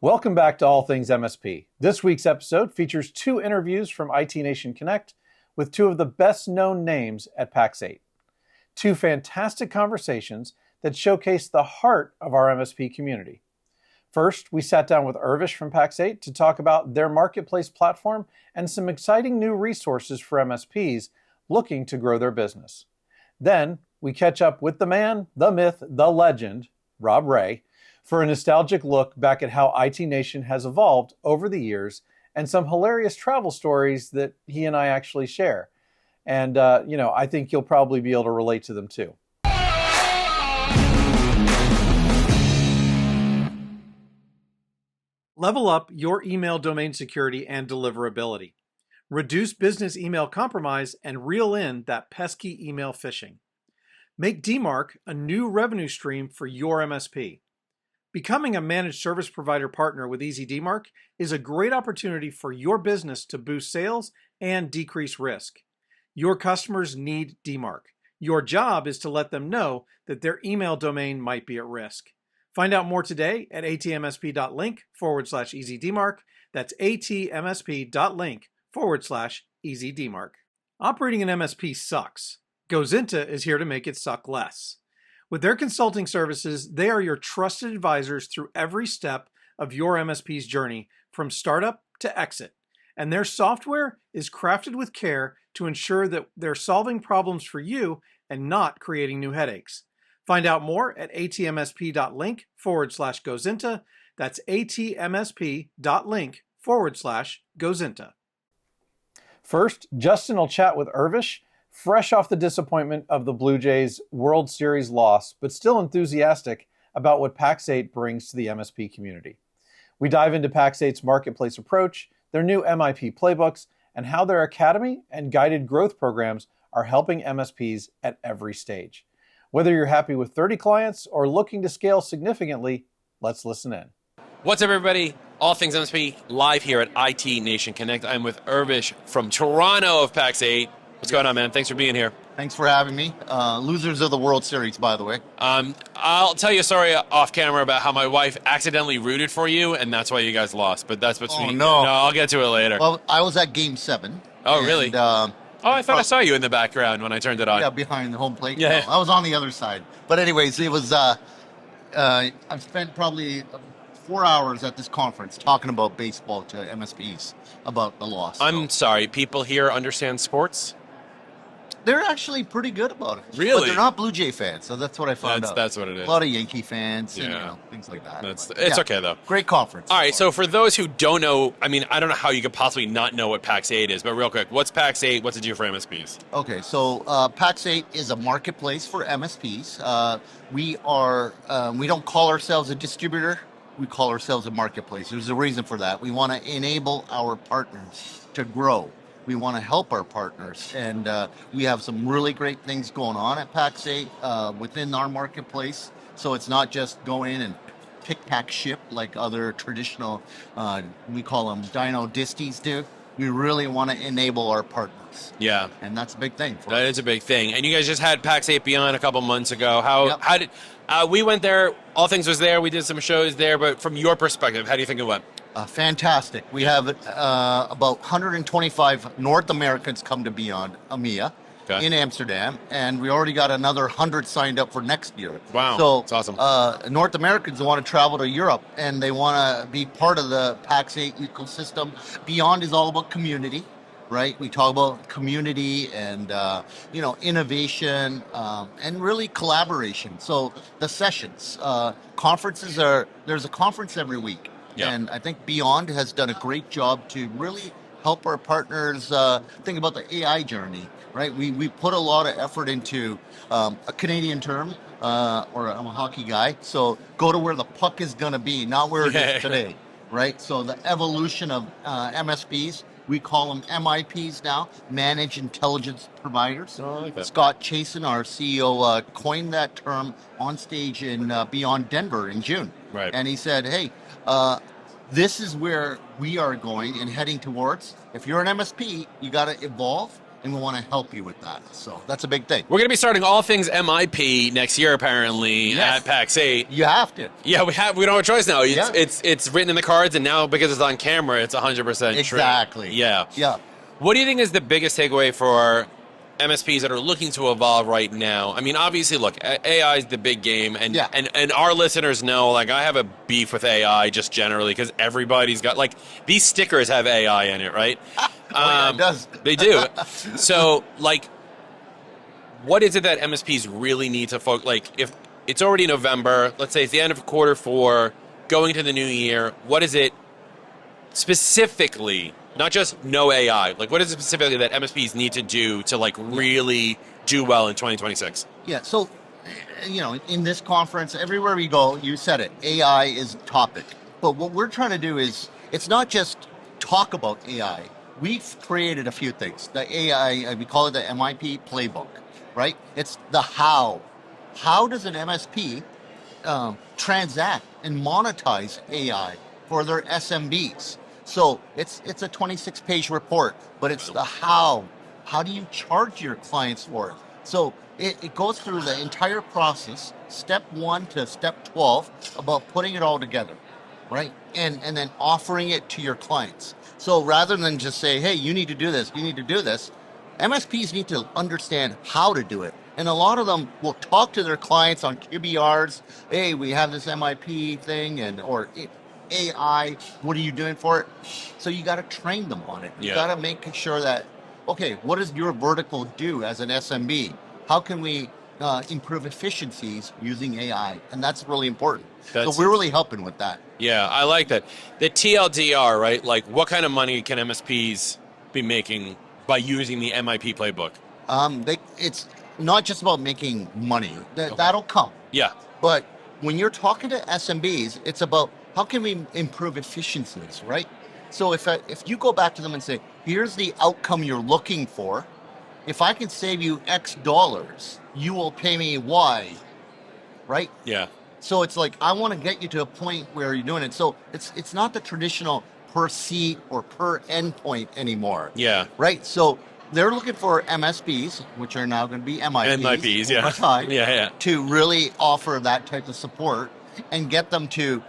Welcome back to All Things MSP. This week's episode features two interviews from IT Nation Connect with two of the best-known names at Pax8. Two fantastic conversations that showcase the heart of our MSP community. First, we sat down with Urvish from Pax8 to talk about their marketplace platform and some exciting new resources for MSPs looking to grow their business. Then, we catch up with the man, the myth, the legend, Rob Ray, for a nostalgic look back at how IT Nation has evolved over the years and some hilarious travel stories that he and I actually share. And, I think you'll probably be able to relate to them too. Level up your email domain security and deliverability. Reduce business email compromise and reel in that pesky email phishing. Make DMARC a new revenue stream for your MSP. Becoming a managed service provider partner with EasyDMARC is a great opportunity for your business to boost sales and decrease risk. Your customers need DMARC. Your job is to let them know that their email domain might be at risk. Find out more today at atmsp.link/EasyDMARC. That's atmsp.link/EasyDMARC. Operating an MSP sucks. Gozinta is here to make it suck less. With their consulting services, they are your trusted advisors through every step of your MSP's journey, from startup to exit. And their software is crafted with care to ensure that they're solving problems for you and not creating new headaches. Find out more at atmsp.link/Gozinta. That's atmsp.link/Gozinta. First, Justin will chat with Urvish, fresh off the disappointment of the Blue Jays World Series loss, but still enthusiastic about what Pax8 brings to the MSP community. We dive into Pax8's marketplace approach, their new MIP playbooks, and how their academy and guided growth programs are helping MSPs at every stage. Whether you're happy with 30 clients or looking to scale significantly, let's listen in. What's up, everybody? All Things MSP live here at IT Nation Connect. I'm with Urvish from Toronto of Pax8. What's going on, man? Thanks for being here. Thanks for having me. Losers of the World Series, by the way. I'll tell you a story off camera about how my wife accidentally rooted for you, and that's why you guys lost. But that's between... Oh, no. No, I'll get to it later. Well, I was at Game 7. Oh, really? I thought I saw you in the background when I turned it on. Yeah, behind the home plate. Yeah. No, I was on the other side. But anyways, it was... I've spent probably 4 hours at this conference talking about baseball to MSPs about the loss. I'm sorry. People here understand sports? They're actually pretty good about it. Really? But they're not Blue Jay fans, so that's what I found out. That's what it is. A lot of Yankee fans, Yeah. and things like that. It's okay, though. Great conference. All right, so for those who don't know, I don't know how you could possibly not know what Pax8 is, but real quick, what's Pax8? What's it do for MSPs? Okay, so Pax8 is a marketplace for MSPs. We don't call ourselves a distributor. We call ourselves a marketplace. There's a reason for that. We want to enable our partners to grow. We want to help our partners, and we have some really great things going on at Pax8 within our marketplace. So it's not just go in and pick, pack, ship like other traditional, we call them Dino Disties do. We really want to enable our partners. Yeah. And that's a big thing for us. That is a big thing. And you guys just had Pax8 Beyond a couple months ago. How did we went there, All Things was there, we did some shows there, but from your perspective, how do you think it went? Fantastic. We have about 125 North Americans come to Beyond EMEA in Amsterdam, and we already got another 100 signed up for next year. Wow, so that's awesome. North Americans want to travel to Europe, and they want to be part of the Pax8 ecosystem. Beyond is all about community, right? We talk about community and innovation and really collaboration. So the sessions, conferences there's a conference every week. Yeah. And I think Beyond has done a great job to really help our partners think about the AI journey, right? We put a lot of effort into a Canadian term, or I'm a hockey guy, so go to where the puck is going to be, not where it is today, right? So the evolution of MSPs, we call them MIPs now, Managed Intelligence Providers. Oh, I like that. Scott Chasen, our CEO, coined that term on stage in Beyond Denver in June. Right. And he said, hey, this is where we are going and heading towards. If you're an MSP, you got to evolve and we want to help you with that. So that's a big thing. We're going to be starting All Things MIP next year, apparently, at Pax8. You have to. Yeah, we don't have a choice now. Yeah. It's written in the cards, and now because it's on camera, it's 100% true. Exactly. Yeah. Yeah. What do you think is the biggest takeaway for MSPs that are looking to evolve right now? I mean, obviously, look, AI is the big game, and our listeners know, like, I have a beef with AI just generally because everybody's got, like, these stickers have AI in it, right? It does. They do. So, like, what is it that MSPs really need to focus? Like, if it's already November, let's say it's the end of quarter 4, going to the new year, what is it specifically? Not just no AI. Like, what is it specifically that MSPs need to do to, like, really do well in 2026? Yeah, so, in this conference, everywhere we go, you said it, AI is topic. But what we're trying to do is, it's not just talk about AI. We've created a few things. The AI, we call it the MIP playbook, right? It's the how. How does an MSP transact and monetize AI for their SMBs? So it's a 26-page report, but it's the how. How do you charge your clients for it? So it goes through the entire process, step 1 to step 12, about putting it all together, right? And then offering it to your clients. So rather than just say, hey, you need to do this, MSPs need to understand how to do it. And a lot of them will talk to their clients on QBRs. Hey, we have this MIP thing, or AI, what are you doing for it? So you got to train them on it. You got to make sure that, okay, what does your vertical do as an SMB? How can we improve efficiencies using AI? And that's really important. So we're really helping with that. Yeah, I like that. The TLDR, right? Like, what kind of money can MSPs be making by using the MIP playbook? It's not just about making money. That'll come. Yeah. But when you're talking to SMBs, it's about how can we improve efficiencies, right? So if you go back to them and say, here's the outcome you're looking for, if I can save you X dollars, you will pay me Y, right? Yeah. So it's like, I want to get you to a point where you're doing it. So it's not the traditional per seat or per endpoint anymore. Yeah. Right? So they're looking for MSPs, which are now going to be MIPs over time, to really offer that type of support and get them to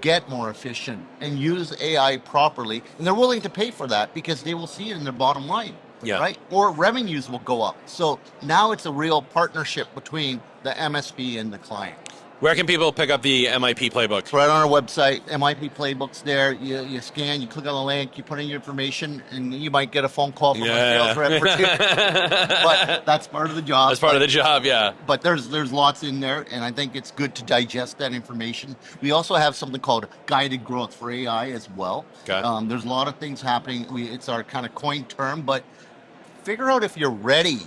get more efficient and use AI properly. And they're willing to pay for that because they will see it in their bottom line, right? Or revenues will go up. So now it's a real partnership between the MSP and the client. Where can people pick up the MIP playbook? It's right on our website. MIP playbook's there. You scan, you click on the link, you put in your information, and you might get a phone call from a sales rep or two. But that's part of the job. That's part of the job, yeah. But there's lots in there, and I think it's good to digest that information. We also have something called guided growth for AI as well. Okay. There's a lot of things happening. It's our kind of coined term, but figure out if you're ready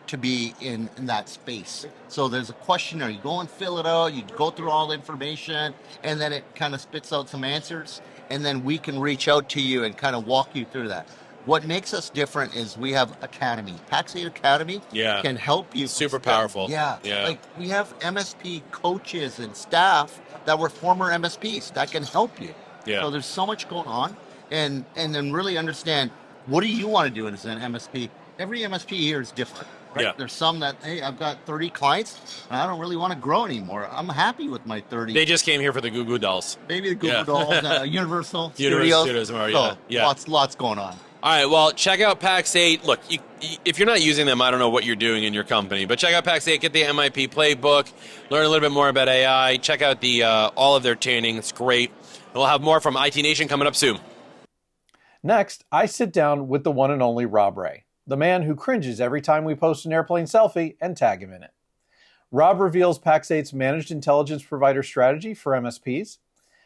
to be in that space. So there's a questionnaire. You go and fill it out. You go through all the information, and then it kind of spits out some answers, and then we can reach out to you and kind of walk you through that. What makes us different is we have Academy. Pax8 Academy can help you. Super powerful. Yeah. Like, we have MSP coaches and staff that were former MSPs that can help you. Yeah. So there's so much going on, and then really understand, what do you want to do as an MSP? Every MSP here is different. Right? Yeah. There's some that, hey, I've got 30 clients, and I don't really want to grow anymore. I'm happy with my 30. They just came here for the Goo Goo Dolls. Maybe the Goo Goo Dolls, Universal Studios. Lots going on. All right, well, check out Pax8. Look, if you're not using them, I don't know what you're doing in your company, but check out Pax8, get the MIP playbook, learn a little bit more about AI, check out the all of their training. It's great. And we'll have more from IT Nation coming up soon. Next, I sit down with the one and only Rob Ray, the man who cringes every time we post an airplane selfie and tag him in it. Rob reveals Pax8's managed intelligence provider strategy for MSPs.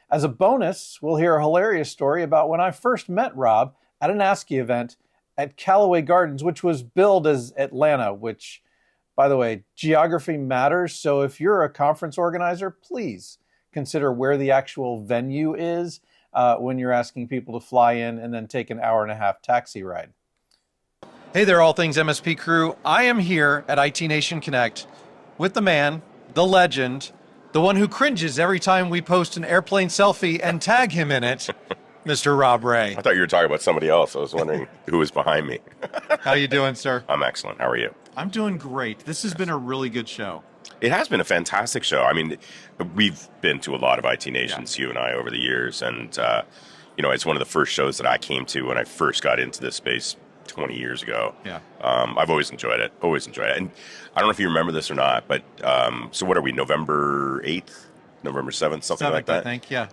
As a bonus, we'll hear a hilarious story about when I first met Rob at an ASCII event at Callaway Gardens, which was billed as Atlanta, which, by the way, geography matters. So if you're a conference organizer, please consider where the actual venue is when you're asking people to fly in and then take an hour-and-a-half taxi ride. Hey there, All Things MSP crew. I am here at IT Nation Connect with the man, the legend, the one who cringes every time we post an airplane selfie and tag him in it. Mr. Rob Ray. I thought you were talking about somebody else. I was wondering who was behind me. How you doing, sir? I'm excellent. How are you? I'm doing great. This has been a really good show. It has been a fantastic show. I mean, we've been to a lot of IT Nations, you and I, over the years. And, it's one of the first shows that I came to when I first got into this space 20 years ago. Yeah. I've always enjoyed it. And I don't know if you remember this or not, but so what are we, November 8th? November 7th, something like that? I think, yeah.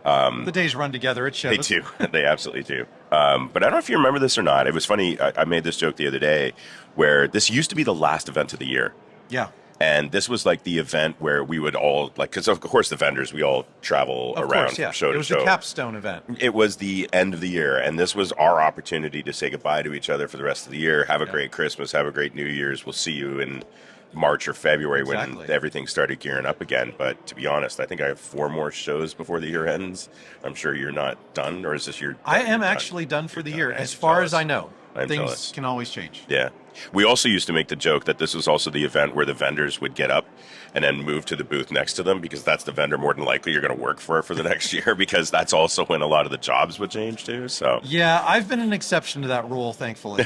The days run together. It shows. They do. They absolutely do. But I don't know if you remember this or not. It was funny. I made this joke the other day where this used to be the last event of the year. Yeah. And this was like the event where we would all, because of course the vendors, we all travel around from show to show. It was the capstone event. It was the end of the year. And this was our opportunity to say goodbye to each other for the rest of the year. Have a great Christmas. Have a great New Year's. We'll see you in March or February when everything started gearing up again. But to be honest, I think I have 4 more shows before the year ends. I'm sure you're not done, or is this your... I am actually done for the year, as far as I know. Things can always change. Yeah. We also used to make the joke that this was also the event where the vendors would get up and then move to the booth next to them, because that's the vendor more than likely you're going to work for the next year, because that's also when a lot of the jobs would change too. So yeah, I've been an exception to that rule, thankfully.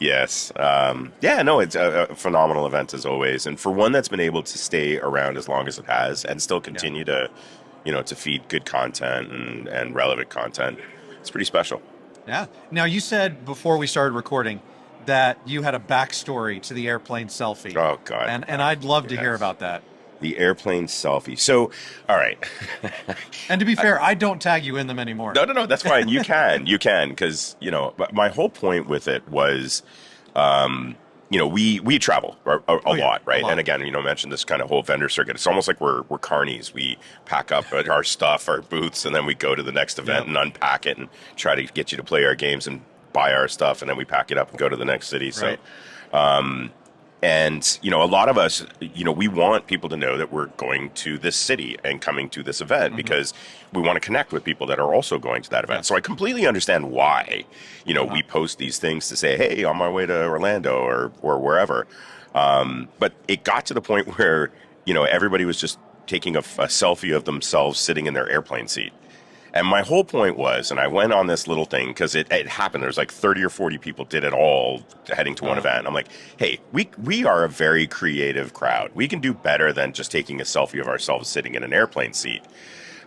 Yes. It's a phenomenal event as always. And for one that's been able to stay around as long as it has and still continue to feed good content and relevant content, it's pretty special. Yeah. Now, you said before we started recording that you had a backstory to the airplane selfie. Oh, God. And I'd love to hear about that. The airplane selfie. So, all right. And to be fair, I don't tag you in them anymore. No, that's fine. You can, because, my whole point with it was, we travel a lot, right? And again, mentioned this kind of whole vendor circuit. It's almost like we're carnies. We pack up our stuff, our booths, and then we go to the next event and unpack it and try to get you to play our games and buy our stuff, and then we pack it up and go to the next city. So, a lot of us, we want people to know that we're going to this city and coming to this event because we want to connect with people that are also going to that event. So I completely understand why, we post these things to say, hey, on my way to Orlando or wherever. But it got to the point where, everybody was just taking a selfie of themselves sitting in their airplane seat. And my whole point was, and I went on this little thing because it happened. There's like 30 or 40 people did it all heading to one event. And I'm like, hey, we are a very creative crowd. We can do better than just taking a selfie of ourselves sitting in an airplane seat.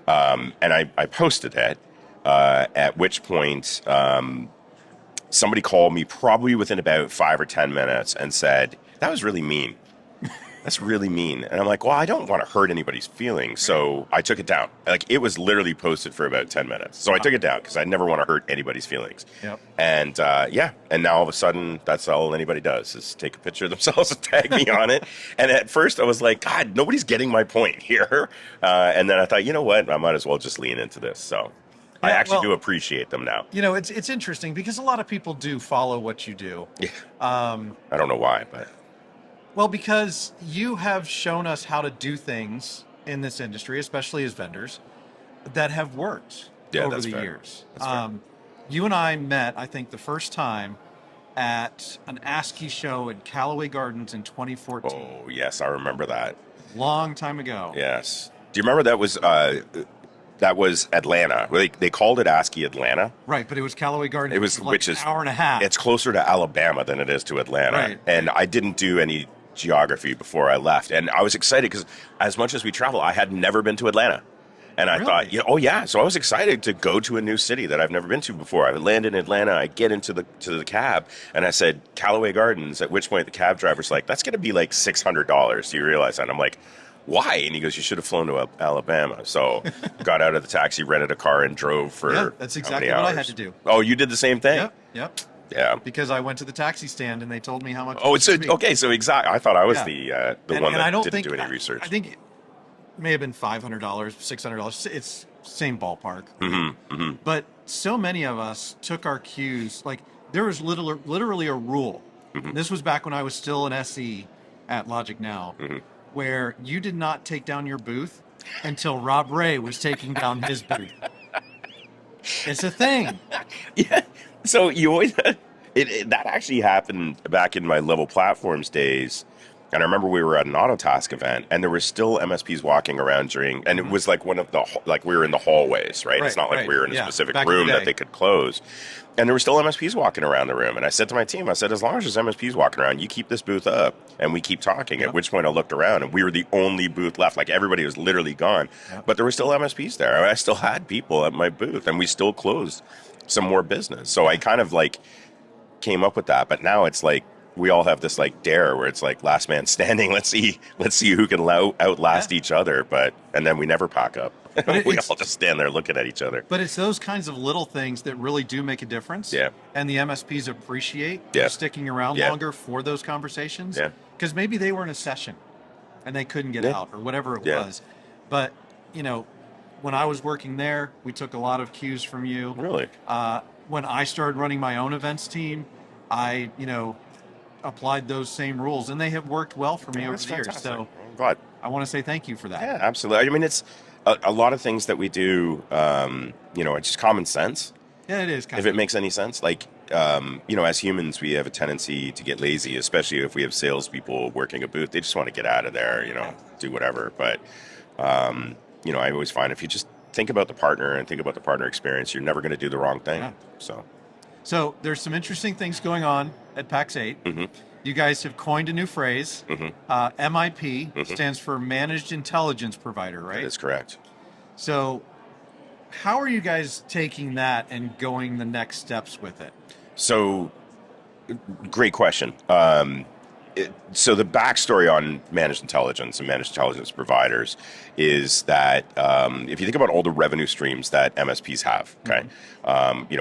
And I posted it, at which point somebody called me probably within about 5 or 10 minutes and said, that was really mean. That's really mean. And I'm like, well, I don't want to hurt anybody's feelings. So I took it down. Like, it was literally posted for about 10 minutes. So I took it down because I never want to hurt anybody's feelings. Yep. And and now all of a sudden, that's all anybody does is take a picture of themselves and tag me on it. And at first I was like, God, nobody's getting my point here. And then I thought, you know what? I might as well just lean into this. So I actually do appreciate them now. It's interesting because a lot of people do follow what you do. Yeah. I don't know why, but... Well, because you have shown us how to do things in this industry, especially as vendors, that have worked over the years. You and I met, I think, the first time at an ASCII show in Callaway Gardens in 2014. Oh, yes, I remember that. Long time ago. Yes. Do you remember that was Atlanta? They called it ASCII Atlanta. Right, but it was Callaway Gardens. It was, which is an hour and a half. It's closer to Alabama than it is to Atlanta. Right. And I didn't do any geography before I left, and I was excited because as much as we travel, I had never been to Atlanta, and I thought, so I was excited to go to a new city that I've never been to before. I land in Atlanta, I get into the cab, and I said Callaway Gardens. At which point the cab driver's like, "That's going to be like $600." Do you realize that? And I'm like, why? And he goes, you should have flown to Alabama. So got out of the taxi, rented a car, and drove for that's exactly what I had to do. Oh, you did the same thing? Yep. Yeah, because I went to the taxi stand and they told me how much. Oh, it's okay. So exactly, I thought I was the one that didn't do any research. I think it may have been $500, $600. It's same ballpark. But so many of us took our cues. Like, there was literally a rule. This was back when I was still an SE at Logic Now, where you did not take down your booth until Rob Ray was taking down his booth. It's a thing. Yeah. So you always that actually happened back in my Level Platforms days. And I remember we were at an Autotask event, and there were still MSPs walking around during, and it was like one of the, like we were in the hallways, right? It's not like we were in a specific room that they could close. And there were still MSPs walking around the room. And I said to my team, I said, as long as there's MSPs walking around, you keep this booth up and we keep talking. At which point I looked around and we were the only booth left. Like everybody was literally gone. But there were still MSPs there. I mean, I still had people at my booth and we still closed some more business. So I kind of like came up with that. But now it's like, we all have this like dare where it's like last man standing. Let's see who can outlast each other. And then we never pack up. We all just stand there looking at each other. But it's those kinds of little things that really do make a difference. Yeah. And the MSPs appreciate sticking around longer for those conversations. Yeah. Because maybe they were in a session and they couldn't get out or whatever it was. But, you know, when I was working there, we took a lot of cues from you. Really? When I started running my own events team, I, applied those same rules, and they have worked well for me over the years. So I'm glad. I want to say thank you for that. Yeah, absolutely. I mean, it's a lot of things that we do, it's just common sense. Yeah, it is. If it makes any sense. Like, as humans, we have a tendency to get lazy, especially if we have salespeople working a booth. They just want to get out of there, do whatever. But, I always find if you just think about the partner and think about the partner experience, you're never going to do the wrong thing. Yeah. So there's some interesting things going on at Pax8. Mm-hmm. You guys have coined a new phrase. Mm-hmm. MIP stands for Managed Intelligence Provider, right? That is correct. So how are you guys taking that and going the next steps with it? So, great question. So the backstory on managed intelligence and managed intelligence providers is that if you think about all the revenue streams that MSPs have, okay,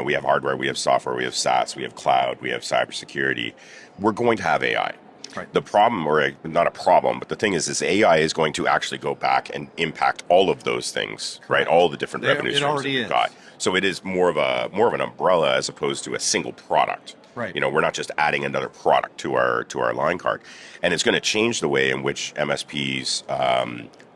we have hardware, we have software, we have SaaS, we have cloud, we have cybersecurity. We're going to have AI. Right. The problem, or not a problem, but the thing is AI is going to actually go back and impact all of those things, right? All the different revenue streams that you've got. So it is more of an umbrella as opposed to a single product. Right. We're not just adding another product to our line card, and it's going to change the way in which MSPs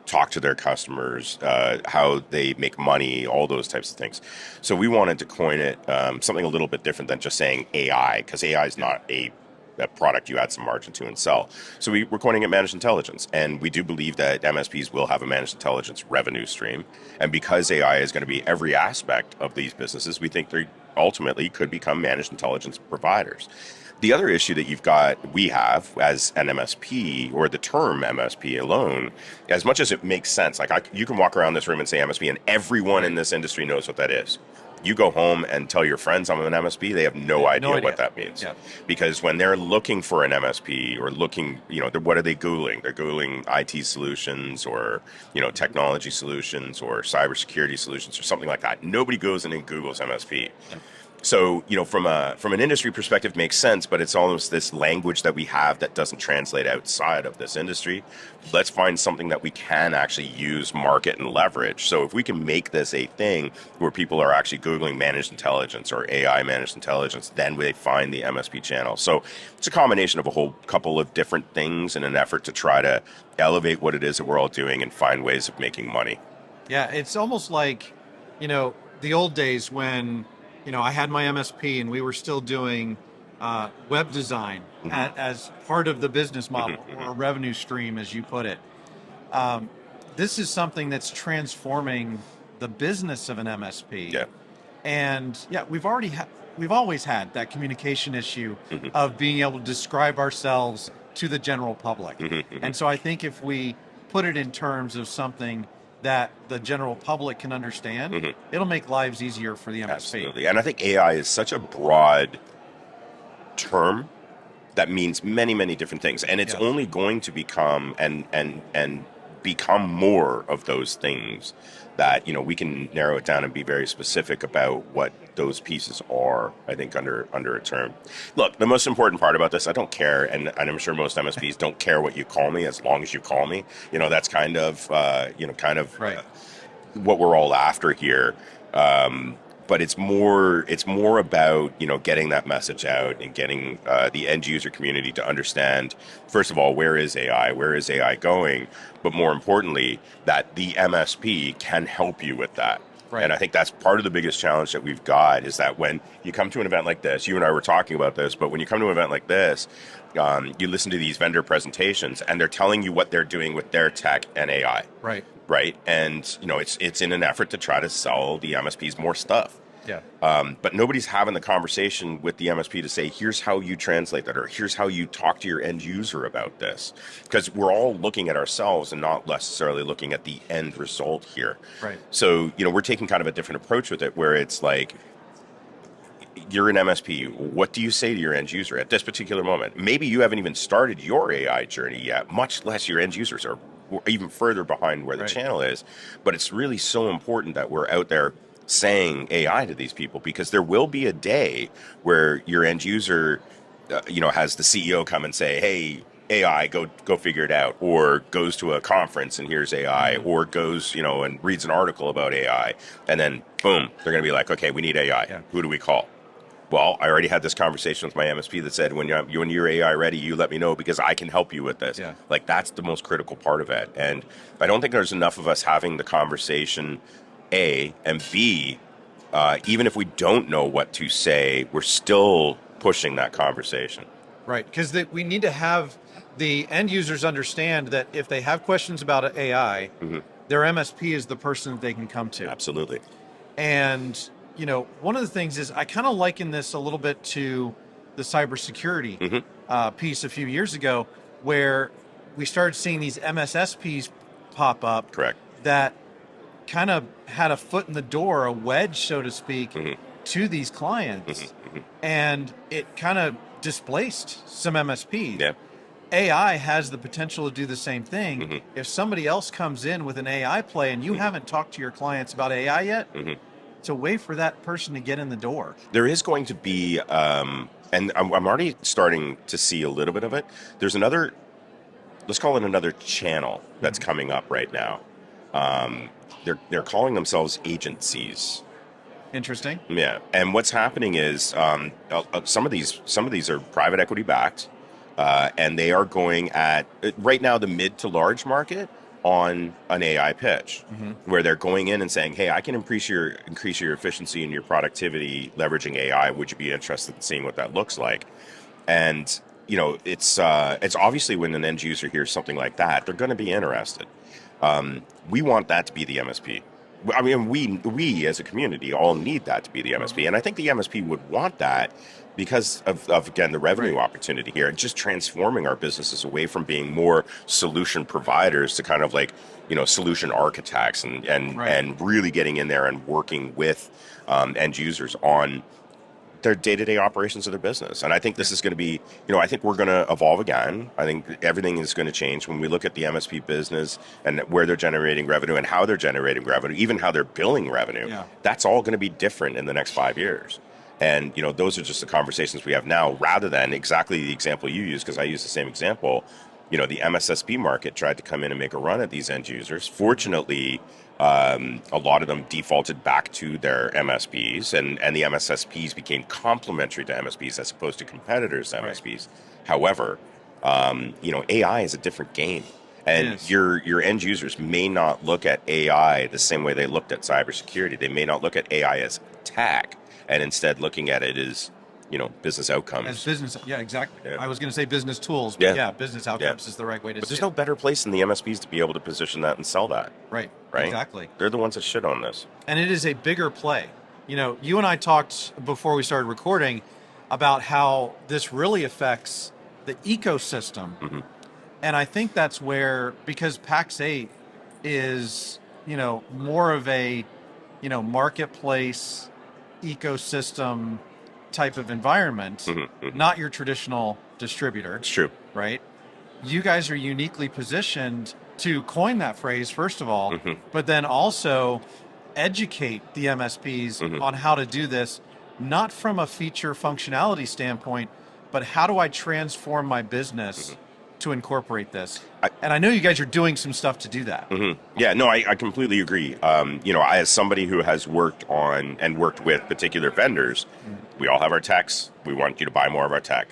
talk to their customers, how they make money, all those types of things. So we wanted to coin it something a little bit different than just saying AI, because AI is not a product you add some margin to and sell. So we're coining it managed intelligence, and we do believe that MSPs will have a managed intelligence revenue stream. And because AI is going to be every aspect of these businesses, we think they ultimately could become managed intelligence providers. The other issue that we have as an MSP, or the term MSP alone, as much as it makes sense, like you can walk around this room and say MSP, and everyone in this industry knows what that is. You go home and tell your friends I'm an MSP, they have no idea what that means. Yeah. Because when they're looking for an MSP or looking, what are they Googling? They're Googling IT solutions or, technology solutions or cybersecurity solutions or something like that. Nobody goes in and Googles MSP. Yeah. So, from an industry perspective, makes sense, but it's almost this language that we have that doesn't translate outside of this industry. Let's find something that we can actually use, market, and leverage. So if we can make this a thing where people are actually Googling managed intelligence or AI managed intelligence, then they find the MSP channel. So it's a combination of a whole couple of different things in an effort to try to elevate what it is that we're all doing and find ways of making money. Yeah, it's almost like, the old days when I had my MSP and we were still doing web design as part of the business model or a revenue stream, as you put it. This is something that's transforming the business of an MSP. Yeah. And we've always had that communication issue of being able to describe ourselves to the general public. And so I think if we put it in terms of something that the general public can understand, it'll make lives easier for the MSP. Absolutely. And I think AI is such a broad term that means many, many different things. And it's only going to become and become more of those things that, we can narrow it down and be very specific about what those pieces are, I think, under a term. Look, the most important part about this, I don't care, and I'm sure most MSPs don't care what you call me as long as you call me. That's kind of, right. What we're all after here. But it's more about, getting that message out and getting the end user community to understand, first of all, where is AI going? But more importantly, that the MSP can help you with that. Right. And I think that's part of the biggest challenge that we've got is that when you come to an event like this, you and I were talking about this, but when you come to an event like this, you listen to these vendor presentations and they're telling you what they're doing with their tech and AI. Right. Right. And, it's in an effort to try to sell the MSPs more stuff. Yeah. But nobody's having the conversation with the MSP to say, here's how you translate that, or here's how you talk to your end user about this. Because we're all looking at ourselves and not necessarily looking at the end result here. Right. So, we're taking kind of a different approach with it, where it's like, you're an MSP. What do you say to your end user at this particular moment? Maybe you haven't even started your AI journey yet, much less your end users are even further behind where the channel is. But it's really so important that we're out there saying AI to these people, because there will be a day where your end user, has the CEO come and say, hey, AI, go figure it out, or goes to a conference and hears AI, or goes, and reads an article about AI, and then boom, they're going to be like, okay, we need AI. Yeah. Who do we call? Well, I already had this conversation with my MSP that said, when you're AI ready, you let me know because I can help you with this. Yeah. Like, that's the most critical part of it. And I don't think there's enough of us having the conversation, A, and B, even if we don't know what to say, we're still pushing that conversation. Right, because we need to have the end users understand that if they have questions about AI, their MSP is the person that they can come to. Absolutely. And, one of the things is I kind of liken this a little bit to the cybersecurity piece a few years ago, where we started seeing these MSSPs pop up. Correct. That kind of had a foot in the door, a wedge, so to speak, to these clients. And it kind of displaced some MSPs. Yeah. AI has the potential to do the same thing. If somebody else comes in with an AI play and you haven't talked to your clients about AI yet, it's a way for that person to get in the door. There is going to be, and I'm already starting to see a little bit of it. There's another, let's call it another channel that's coming up right now. They're calling themselves agencies. Interesting. Yeah, and what's happening is some of these are private equity backed, and they are going at right now the mid to large market on an AI pitch, where they're going in and saying, "Hey, I can increase your efficiency and your productivity leveraging AI. Would you be interested in seeing what that looks like?" And it's obviously when an end user hears something like that, they're going to be interested. We want that to be the MSP. I mean, we as a community all need that to be the MSP, and I think the MSP would want that because of again the revenue opportunity here, and just transforming our businesses away from being more solution providers to kind of like solution architects and really getting in there and working with end users on their day-to-day operations of their business. And I think this is going to be, I think we're going to evolve again. I think everything is going to change when we look at the MSP business and where they're generating revenue and how they're generating revenue, even how they're billing revenue. Yeah. That's all going to be different in the next 5 years. And, those are just the conversations we have now, rather than exactly the example you use, because I use the same example. The MSSP market tried to come in and make a run at these end users. Fortunately, a lot of them defaulted back to their MSPs, and the MSSPs became complementary to MSPs as opposed to competitors to MSPs. Right. However, AI is a different game, and your end users may not look at AI the same way they looked at cybersecurity. They may not look at AI as tech, and instead looking at it as business outcomes. As business, yeah, exactly. Yeah. I was going to say business tools, but business outcomes is the right way to say it. But there's no better place than the MSPs to be able to position that and sell that. Right, exactly. They're the ones that shit on this. And it is a bigger play. You and I talked before we started recording about how this really affects the ecosystem. And I think that's where, because Pax8 is, more of a, marketplace ecosystem type of environment, not your traditional distributor. It's true. Right? You guys are uniquely positioned to coin that phrase, first of all, but then also educate the MSPs on how to do this, not from a feature functionality standpoint, but how do I transform my business to incorporate this? And I know you guys are doing some stuff to do that. Yeah, no, I completely agree. I, as somebody who has worked on and worked with particular vendors, we all have our techs. We want you to buy more of our tech.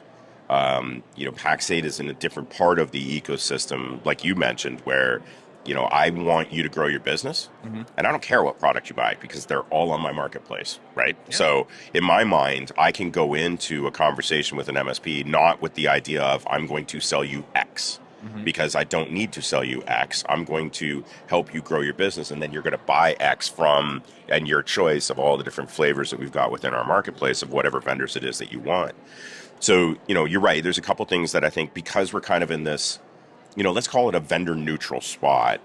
Pax8 is in a different part of the ecosystem, like you mentioned, where I want you to grow your business, and I don't care what product you buy because they're all on my marketplace, right? Yeah. So in my mind, I can go into a conversation with an MSP not with the idea of I'm going to sell you X, because I don't need to sell you X. I'm going to help you grow your business, and then you're going to buy X from and your choice of all the different flavors that we've got within our marketplace of whatever vendors it is that you want. So, you're right. There's a couple things that I think because we're kind of in this, let's call it a vendor neutral spot.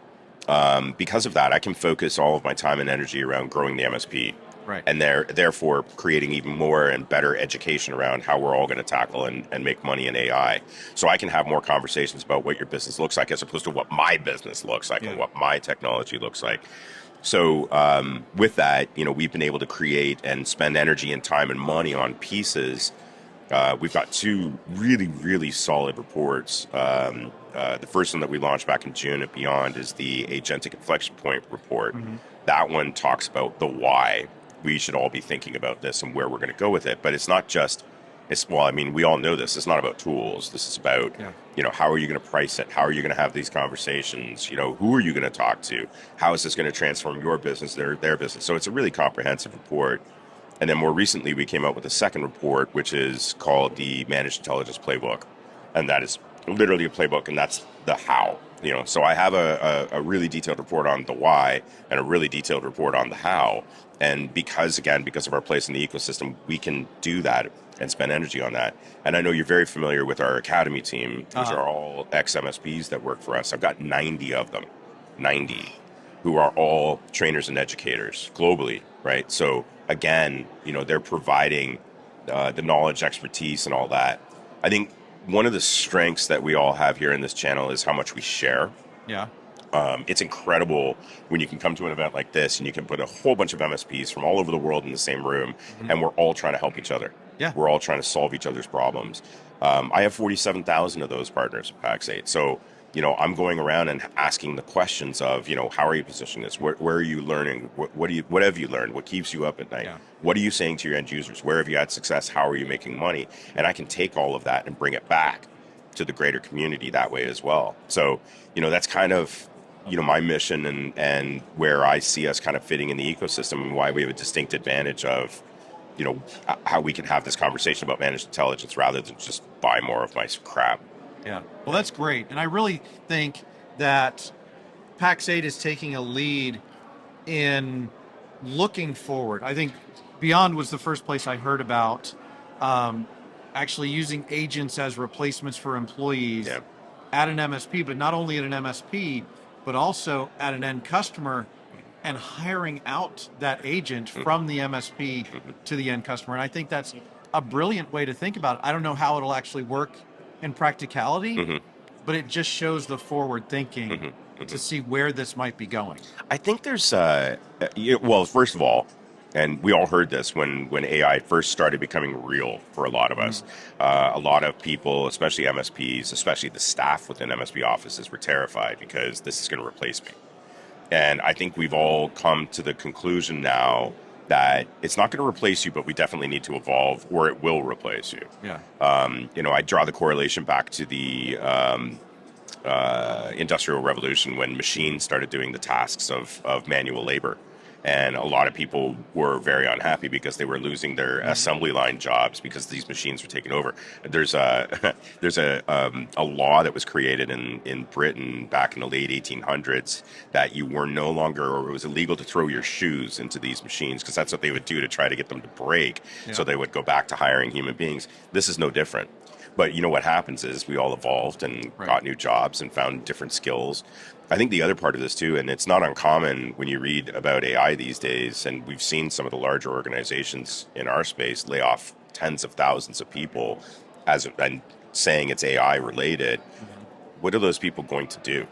Because of that, I can focus all of my time and energy around growing the MSP. Right. And therefore creating even more and better education around how we're all going to tackle and make money in AI. So I can have more conversations about what your business looks like as opposed to what my business looks like and what my technology looks like. So with that, we've been able to create and spend energy and time and money on pieces. We've got two really, really solid reports. The first one that we launched back in June and beyond is the Agentic Inflection Point report. That one talks about the why we should all be thinking about this and where we're going to go with it. But it's not just, we all know this. It's not about tools. This is about, how are you going to price it? How are you going to have these conversations? Who are you going to talk to? How is this going to transform your business, their business? So it's a really comprehensive report. And then more recently, we came out with a second report, which is called the Managed Intelligence Playbook. And that is literally a playbook, and that's the how. So I have a really detailed report on the why and a really detailed report on the how. And because of our place in the ecosystem, we can do that and spend energy on that. And I know you're very familiar with our Academy team, which are all ex-MSPs that work for us. I've got 90 of them, 90, who are all trainers and educators globally, right? So again, they're providing the knowledge, expertise, and all that. I think one of the strengths that we all have here in this channel is how much we share. Yeah. It's incredible when you can come to an event like this and you can put a whole bunch of MSPs from all over the world in the same room, and we're all trying to help each other. Yeah. We're all trying to solve each other's problems. I have 47,000 of those partners at Pax8. So, I'm going around and asking the questions of, how are you positioning this? Where are you learning? What have you learned? What keeps you up at night? Yeah. What are you saying to your end users? Where have you had success? How are you making money? And I can take all of that and bring it back to the greater community that way as well. So, that's kind of, my mission and where I see us kind of fitting in the ecosystem and why we have a distinct advantage of, how we can have this conversation about managed intelligence rather than just buy more of my crap. Yeah, well, that's great. And I really think that Pax8 is taking a lead in looking forward. I think Beyond was the first place I heard about actually using agents as replacements for employees at an MSP, but not only at an MSP, but also at an end customer, and hiring out that agent from the MSP to the end customer. And I think that's a brilliant way to think about it. I don't know how it'll actually work in practicality, but it just shows the forward thinking to see where this might be going. I think there's, first of all, and we all heard this when AI first started becoming real for a lot of us. A lot of people, especially MSPs, especially the staff within MSP offices, were terrified because this is going to replace me. And I think we've all come to the conclusion now that it's not going to replace you, but we definitely need to evolve, or it will replace you. Yeah. I draw the correlation back to the Industrial Revolution when machines started doing the tasks of manual labor. And a lot of people were very unhappy because they were losing their assembly line jobs because these machines were taking over. There's a law that was created in Britain back in the late 1800s that you were no longer, or it was illegal to throw your shoes into these machines because that's what they would do to try to get them to break. Yeah. So they would go back to hiring human beings. This is no different. But what happens is we all evolved and got new jobs and found different skills. I think the other part of this too, and it's not uncommon when you read about AI these days, and we've seen some of the larger organizations in our space lay off tens of thousands of people and saying it's AI related. What are those people going to do,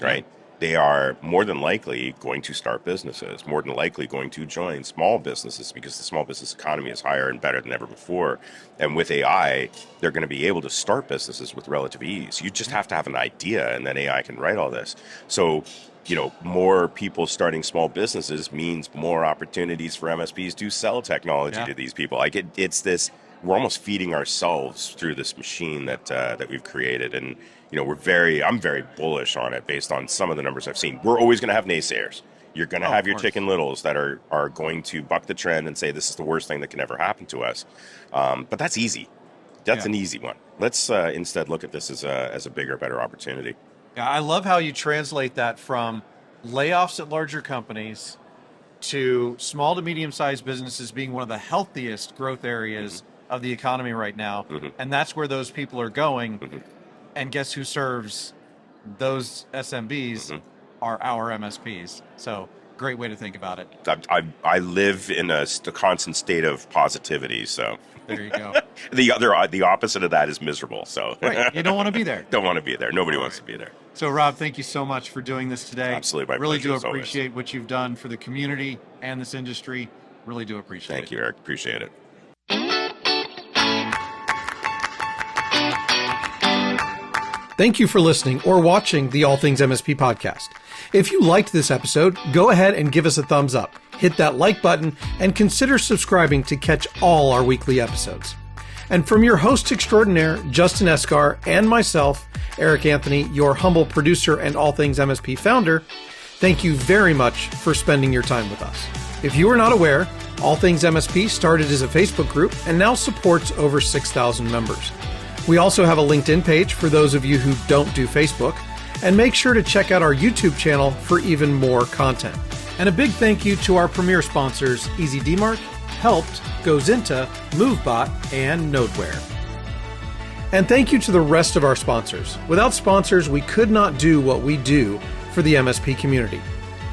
right? They are more than likely going to start businesses, more than likely going to join small businesses because the small business economy is higher and better than ever before. And with AI, they're going to be able to start businesses with relative ease. You just have to have an idea, and then AI can write all this. So, more people starting small businesses means more opportunities for MSPs to sell technology to these people. It's this we're almost feeding ourselves through this machine that we've created. And I'm very bullish on it based on some of the numbers I've seen. We're always going to have naysayers. You're going to have your Chicken Littles that are going to buck the trend and say this is the worst thing that can ever happen to us. But that's easy. That's an easy one. Let's instead look at this as a bigger, better opportunity. Yeah, I love how you translate that from layoffs at larger companies to small to medium-sized businesses being one of the healthiest growth areas of the economy right now. And that's where those people are going. And guess who serves those SMBs are our MSPs. So great way to think about it. I live in a constant state of positivity, so there you go. The opposite of that is miserable. So right, you don't want to be there. Don't want to be there. Nobody wants to be there. So Rob, thank you so much for doing this today. Absolutely, my really pleasure, do appreciate what you've done for the community and this industry. Really do appreciate it. Thank you, Eric. Appreciate it. Thank you for listening or watching the All Things MSP podcast. If you liked this episode, go ahead and give us a thumbs up, hit that like button, and consider subscribing to catch all our weekly episodes. And from your host extraordinaire, Justin Esgar, and myself, Eric Anthony, your humble producer and All Things MSP founder, thank you very much for spending your time with us. If you are not aware, All Things MSP started as a Facebook group and now supports over 6,000 members. We also have a LinkedIn page for those of you who don't do Facebook, and make sure to check out our YouTube channel for even more content. And a big thank you to our premier sponsors, EasyDmark, Helped, GoZinta, MoveBot, and Nodeware. And thank you to the rest of our sponsors. Without sponsors, we could not do what we do for the MSP community.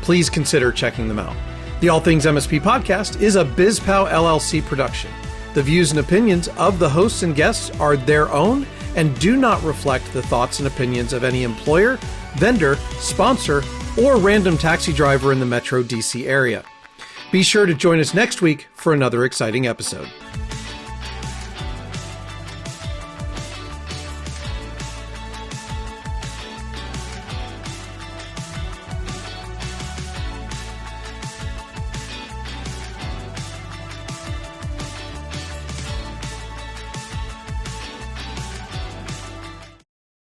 Please consider checking them out. The All Things MSP podcast is a BizPow LLC production. The views and opinions of the hosts and guests are their own and do not reflect the thoughts and opinions of any employer, vendor, sponsor, or random taxi driver in the Metro DC area. Be sure to join us next week for another exciting episode.